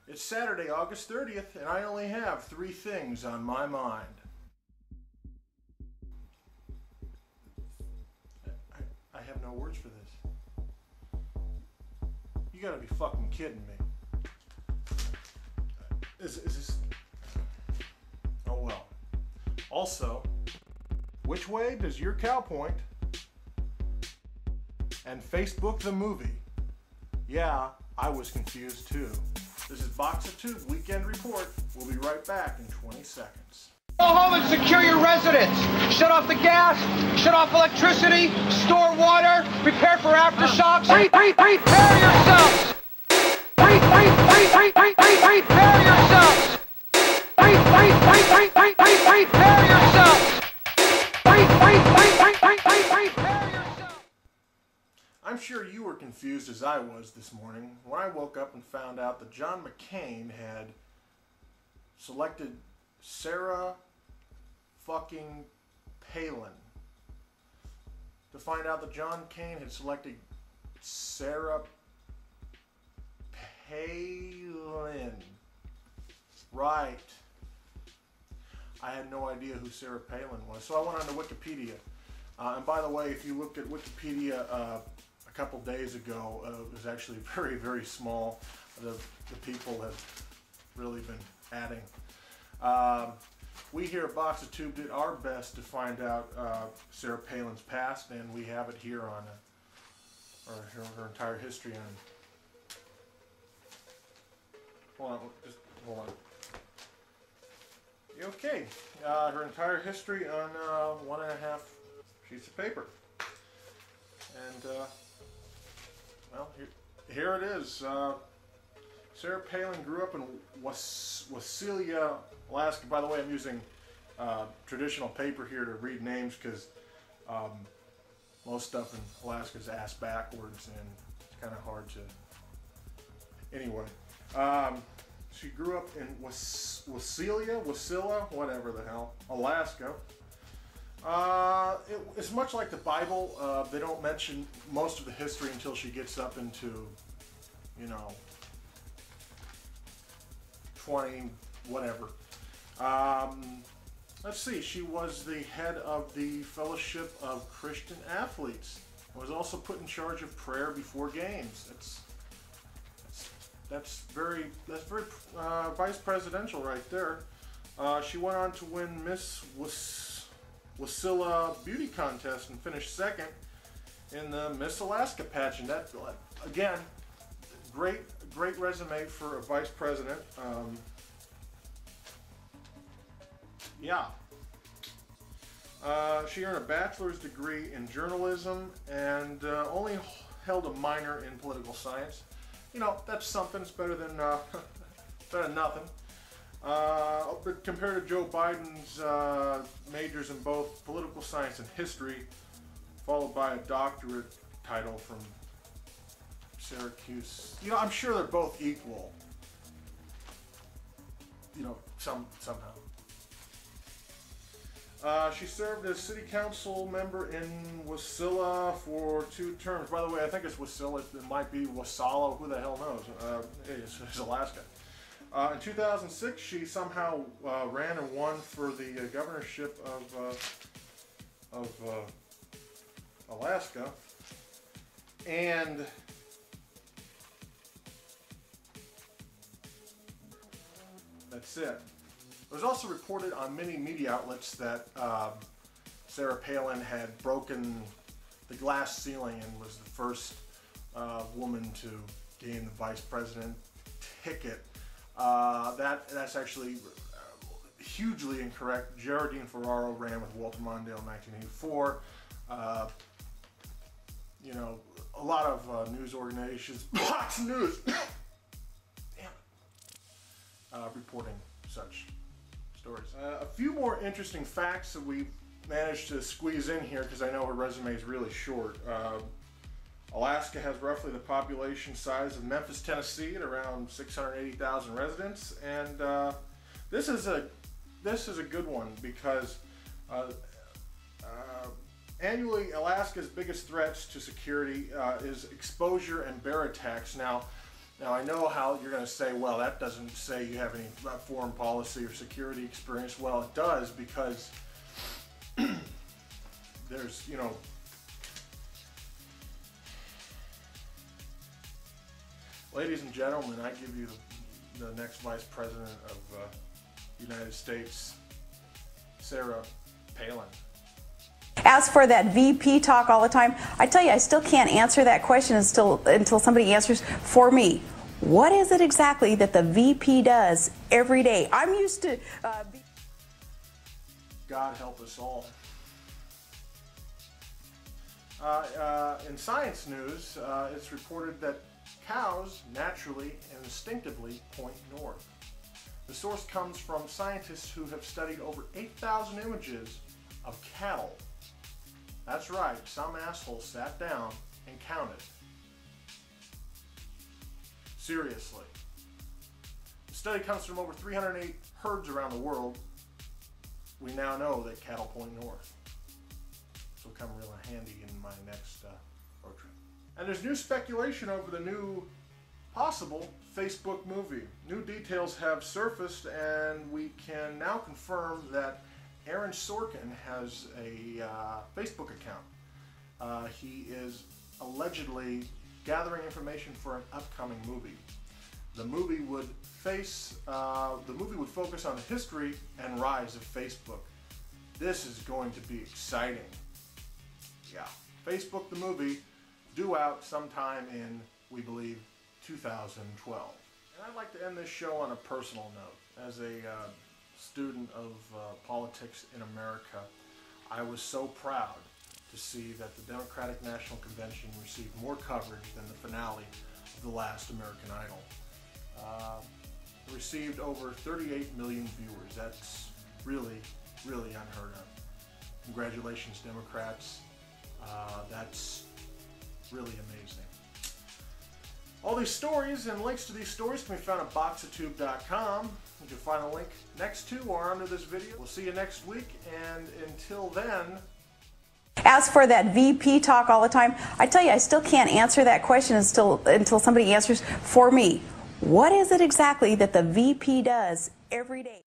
It's Saturday, August 30th, and I only have 3 things on my mind. I have no words for this. You gotta be fucking kidding me. Is this... Oh well. Also, which way does your cow point? And Facebook the movie. Yeah, I was confused too. This is Box of Tube Weekend Report. We'll be right back in 20 seconds. Go home and secure your residence. Shut off the gas, shut off electricity, store water, prepare for aftershocks. Prepare yourselves. Prepare yourselves. Prepare yourselves. I'm sure you were confused as I was this morning when I woke up and found out that John McCain had selected Sarah fucking Palin. To find out that John McCain had selected Sarah Palin. Right. I had no idea who Sarah Palin was, so I went on to Wikipedia. And by the way, if you looked at Wikipedia a couple days ago, it was actually very, very small. The people have really been adding. We here at Box of Tube did our best to find out Sarah Palin's past, and we have it here on her entire history on. Hold on, just hold on. Okay, her entire history on 1.5 sheets of paper, and well, here it is. Sarah Palin grew up in Wasilla, Alaska. By the way, I'm using traditional paper here to read names because most stuff in Alaska is ass backwards, and it's kind of hard to. Anyway, she grew up in Wasilla, whatever the hell, Alaska. It's much like the Bible. They don't mention most of the history until she gets up into, 20, whatever. Let's see, she was the head of the Fellowship of Christian Athletes. Was also put in charge of prayer before games. That's very vice presidential right there. She went on to win Miss Wasilla beauty contest and finished second in the Miss Alaska pageant. That, again, great resume for a vice president. Yeah. She earned a bachelor's degree in journalism and only held a minor in political science. That's something. It's better than nothing. But compared to Joe Biden's majors in both political science and history, followed by a doctorate title from Syracuse. I'm sure they're both equal. Somehow. She served as city council member in Wasilla for 2 terms. By the way, I think it's Wasilla. It might be Wasalla. Who the hell knows? It's Alaska. In 2006, she somehow ran and won for the governorship of Alaska. And that's it. It was also reported on many media outlets that Sarah Palin had broken the glass ceiling and was the first woman to gain the vice president ticket. That's actually hugely incorrect. Geraldine Ferraro ran with Walter Mondale in 1984. A lot of news organizations, Fox News, reporting such stories. A few more interesting facts that we managed to squeeze in here because I know her resume is really short. Alaska has roughly the population size of Memphis, Tennessee, at around 680,000 residents, and this is a good one because annually Alaska's biggest threats to security is exposure and bear attacks. Now, Now I know how you're going to say, well, that doesn't say you have any foreign policy or security experience. Well, it does, because there's, you know, ladies and gentlemen, I give you the next Vice President of the United States, Sarah Palin. As for that VP talk all the time, I tell you, I still can't answer that question until somebody answers for me. What is it exactly that the VP does every day? I'm used to... God help us all. In science news, it's reported that cows naturally and instinctively point north. The source comes from scientists who have studied over 8,000 images of cattle. That's right, some asshole sat down and counted. Seriously. The study comes from over 308 herds around the world. We now know that cattle point north. This will come real handy in my next road trip. And there's new speculation over the new possible Facebook movie. New details have surfaced, and we can now confirm that Aaron Sorkin has a Facebook account. He is allegedly gathering information for an upcoming movie. The movie would focus on the history and rise of Facebook. This is going to be exciting. Yeah, Facebook the movie, due out sometime in, we believe, 2012. And I'd like to end this show on a personal note. As a student of politics in America, I was so proud to see that the Democratic National Convention received more coverage than the finale of the last American Idol. It received over 38 million viewers. That's really, really unheard of. Congratulations, Democrats. That's really amazing. All these stories and links to these stories can be found at boxatube.com. You can find a link next to or under this video. We'll see you next week, and until then... As for that VP talk all the time, I tell you, I still can't answer that question until somebody answers for me. What is it exactly that the VP does every day?